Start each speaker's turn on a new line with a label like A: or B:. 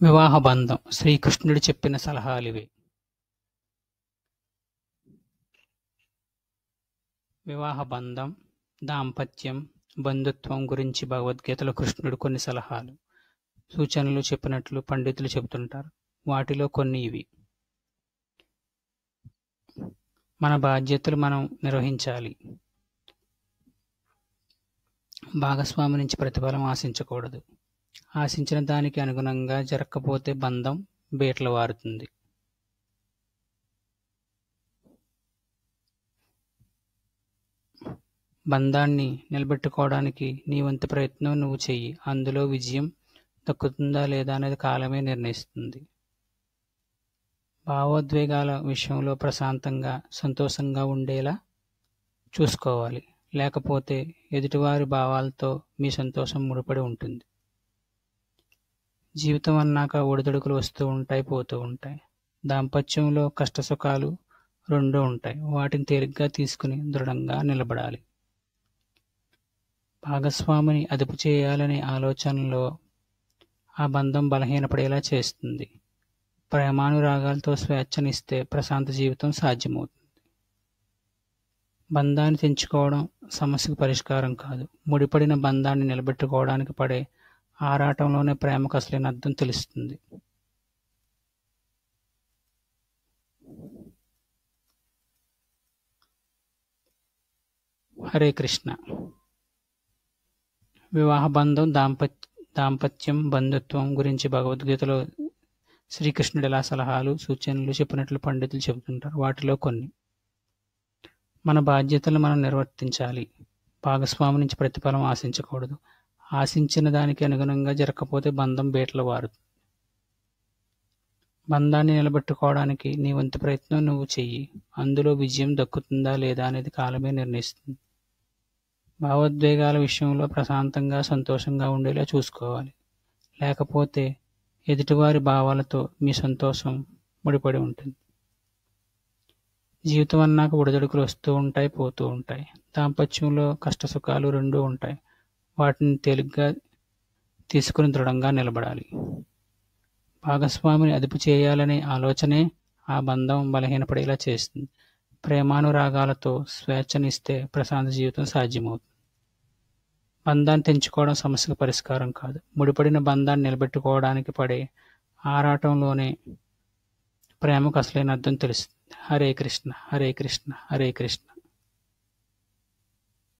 A: వివాహ బంధం శ్రీకృష్ణుడు చెప్పిన సలహాలివి. వివాహ బంధం, దాంపత్యం, బంధుత్వం గురించి భగవద్గీతలో కృష్ణుడు కొన్ని సలహాలు, సూచనలు చెప్పినట్లు పండితులు చెబుతుంటారు. వాటిలో కొన్ని ఇవి. మన బాధ్యతలు మనం నిర్వహించాలి. భాగస్వామి నుంచి ప్రతిఫలం ఆశించకూడదు. ఆశించిన దానికి అనుగుణంగా జరగకపోతే బంధం బీటలు వారుతుంది. బంధాన్ని నిలబెట్టుకోవడానికి నీ వంతు ప్రయత్నం నువ్వు చెయ్యి. అందులో విజయం దక్కుతుందా లేదా అనేది కాలమే నిర్ణయిస్తుంది. భావోద్వేగాల విషయంలో ప్రశాంతంగా, సంతోషంగా ఉండేలా చూసుకోవాలి. లేకపోతే ఎదుటివారి భావాలతో మీ సంతోషం ముడిపడి ఉంటుంది. జీవితం అన్నాక ఒడిదుడుకులు వస్తూ ఉంటాయి, పోతూ ఉంటాయి. దాంపత్యంలో కష్టసుఖాలు రెండూ ఉంటాయి. వాటిని తేలిగ్గా తీసుకుని దృఢంగా నిలబడాలి. భాగస్వామిని అదుపు చేయాలనే ఆలోచనలో ఆ బంధం బలహీనపడేలా చేస్తుంది. ప్రేమానురాగాలతో స్వేచ్ఛనిస్తే ప్రశాంత జీవితం సాధ్యమవుతుంది. బంధాన్ని తెంచుకోవడం సమస్యకు పరిష్కారం కాదు. ముడిపడిన బంధాన్ని నిలబెట్టుకోవడానికి పడే ఆరాటంలోనే ప్రేమకు అసలైన అర్థం తెలుస్తుంది. హరే కృష్ణ. వివాహ బంధం, దాంపత్యం, బంధుత్వం గురించి భగవద్గీతలో శ్రీకృష్ణుడు ఎలా సలహాలు, సూచనలు చెప్పినట్లు పండితులు చెబుతుంటారు. వాటిలో కొన్ని. మన బాధ్యతలు మనం నిర్వర్తించాలి. భాగస్వామి నుంచి ప్రతిఫలం ఆశించకూడదు. ఆశించిన దానికి అనుగుణంగా జరగకపోతే బంధం బీటలు వారుతుంది. బంధాన్ని నిలబెట్టుకోవడానికి నీ వంతు ప్రయత్నం నువ్వు చెయ్యి. అందులో విజయం దక్కుతుందా లేదా అనేది కాలమే నిర్ణయిస్తుంది. భావోద్వేగాల విషయంలో ప్రశాంతంగా, సంతోషంగా ఉండేలా చూసుకోవాలి. లేకపోతే ఎదుటివారి భావాలతో మీ సంతోషం ముడిపడి ఉంటుంది. జీవితం అన్నాక ఒడిదుడుకులు వస్తూ ఉంటాయి, పోతూ ఉంటాయి. దాంపత్యంలో కష్టసుఖాలు రెండూ ఉంటాయి. వాటిని తేలిగ్గా తీసుకుని దృఢంగా నిలబడాలి. భాగస్వామిని అదుపు చేయాలనే ఆలోచనే ఆ బంధం బలహీనపడేలా చేస్తుంది. ప్రేమానురాగాలతో స్వేచ్ఛనిస్తే ప్రశాంత జీవితం సాధ్యమవుతుంది. బంధాన్ని తెంచుకోవడం సమస్యకు పరిష్కారం కాదు. ముడిపడిన బంధాన్ని నిలబెట్టుకోవడానికి పడే ఆరాటంలోనే ప్రేమకు అసలైన అర్థం తెలుస్తుంది. హరే కృష్ణ, హరే కృష్ణ, హరే కృష్ణ.